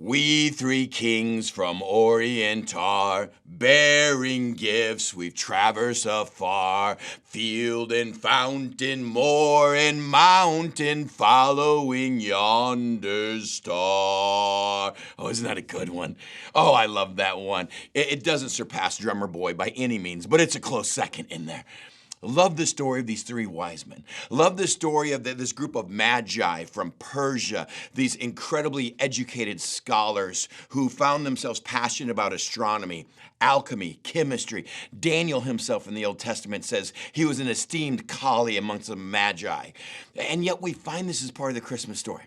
We three kings from Orient are, bearing gifts we've traversed afar, field and fountain, moor and mountain, following yonder star. Oh, isn't that a good one? Oh, I love that one. It doesn't surpass Drummer Boy by any means, but it's a close second in there. Love the story of these three wise men. Love the story of this group of magi from Persia, these incredibly educated scholars who found themselves passionate about astronomy, alchemy, chemistry. Daniel himself in the Old Testament says he was an esteemed colleague amongst the magi. And yet we find this as part of the Christmas story.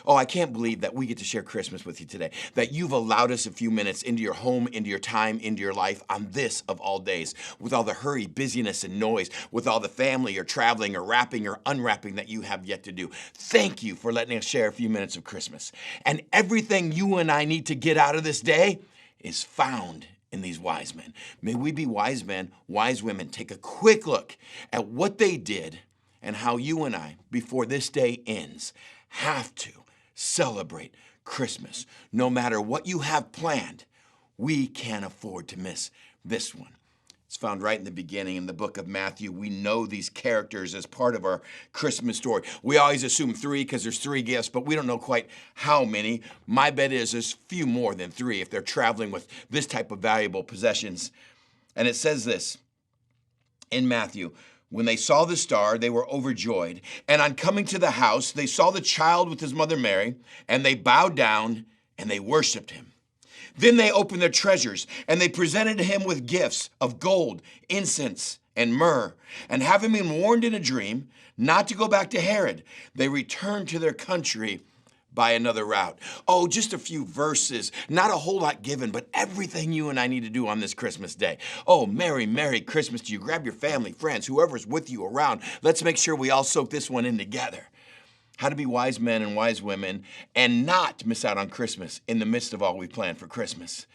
Oh, I can't believe that we get to share Christmas with you today, that you've allowed us a few minutes into your home, into your time, into your life on this of all days, with all the hurry, busyness, and noise, with all the family or traveling or wrapping or unwrapping that you have yet to do. Thank you for letting us share a few minutes of Christmas. And everything you and I need to get out of this day is found in these wise men. May we be wise men, wise women. Take a quick look at what they did and how you and I, before this day ends, have to celebrate Christmas. No matter what you have planned, we can't afford to miss this one. It's found right in the beginning in the book of Matthew. We know these characters as part of our Christmas story. We always assume three because there's three gifts, but we don't know quite how many. My bet is there's few more than three if they're traveling with this type of valuable possessions. And it says this in Matthew: when they saw the star, they were overjoyed. And on coming to the house, they saw the child with his mother Mary, and they bowed down and they worshiped him. Then they opened their treasures, and they presented him with gifts of gold, incense, and myrrh. And having been warned in a dream not to go back to Herod, they returned to their country by another route. Oh, just a few verses, not a whole lot given, but everything you and I need to do on this Christmas day. Oh, Merry, Merry Christmas to you. Grab your family, friends, whoever's with you around. Let's make sure we all soak this one in together. How to be wise men and wise women and not miss out on Christmas in the midst of all we plan for Christmas.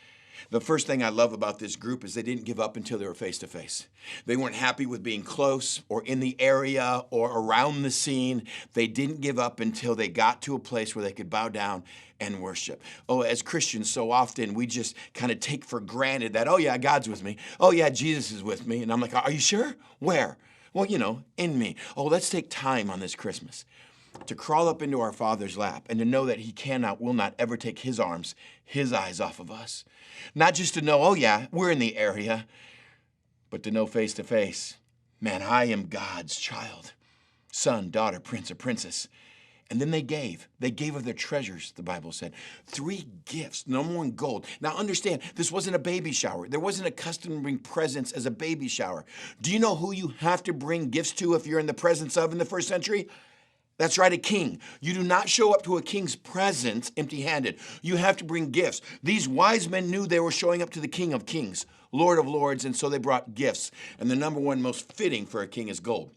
The first thing I love about this group is they didn't give up until they were face to face. They weren't happy with being close or in the area or around the scene. They didn't give up until they got to a place where they could bow down and worship. Oh, as Christians, so often we just kind of take for granted that, oh yeah, God's with me. Oh yeah, Jesus is with me. And I'm like, are you sure? Where? Well, in me. Oh, let's take time on this Christmas to crawl up into our Father's lap and to know that he cannot, will not ever take his arms, his eyes off of us. Not just to know, oh yeah, we're in the area, but to know face to face, man, I am God's child, son, daughter, prince, or princess. And then they gave of their treasures, the Bible said. 3 gifts, number 1, gold. Now understand, this wasn't a baby shower. There wasn't a custom to bring presents as a baby shower. Do you know who you have to bring gifts to if you're in the presence of in the first century? That's right, a king. You do not show up to a king's presence empty-handed. You have to bring gifts. These wise men knew they were showing up to the King of Kings, Lord of Lords, and so they brought gifts. And the number one most fitting for a king is gold.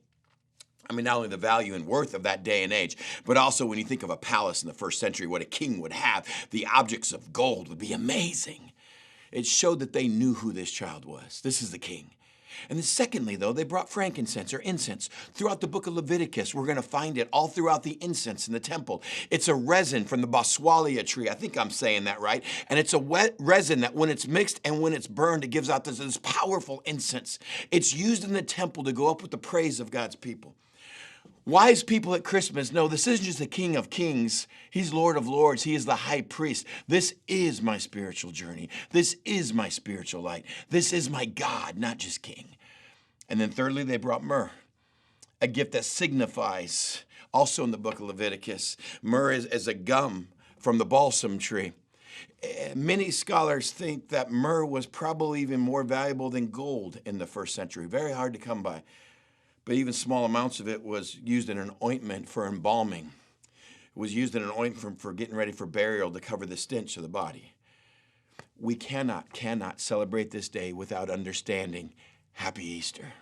I mean, not only the value and worth of that day and age, but also when you think of a palace in the first century, what a king would have, the objects of gold would be amazing. It showed that they knew who this child was. This is the king. And then secondly, though, they brought frankincense or incense. Throughout the book of Leviticus, we're going to find it all throughout the incense in the temple. It's a resin from the boswellia tree. I think I'm saying that right. And it's a wet resin that when it's mixed and when it's burned, it gives out this powerful incense. It's used in the temple to go up with the praise of God's people. Wise people at Christmas know this isn't just the King of Kings. He's Lord of Lords. He is the high priest. This is my spiritual journey. This is my spiritual light. This is my God, not just king. And then thirdly, they brought myrrh, a gift that signifies, also in the book of Leviticus, myrrh is a gum from the balsam tree. Many scholars think that myrrh was probably even more valuable than gold in the first century. Very hard to come by. But even small amounts of it was used in an ointment for embalming. It was used in an ointment for getting ready for burial to cover the stench of the body. We cannot celebrate this day without understanding Happy Easter.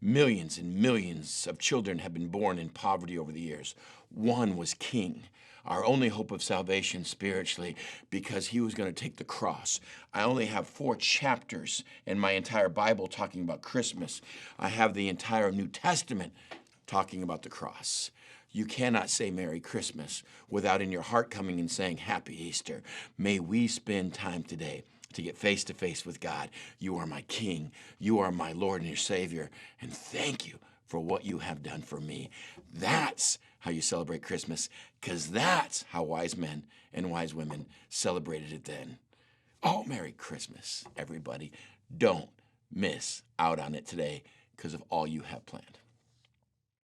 Millions and millions of children have been born in poverty over the years. One was king, our only hope of salvation spiritually, because he was going to take the cross. I only have 4 chapters in my entire Bible talking about Christmas. I have the entire New Testament talking about the cross. You cannot say Merry Christmas without in your heart coming and saying Happy Easter. May we spend time today to get face to face with God. You are my King. You are my Lord and your Savior. And thank you for what you have done for me. That's how you celebrate Christmas, because that's how wise men and wise women celebrated it then. Oh, Merry Christmas, everybody. Don't miss out on it today because of all you have planned.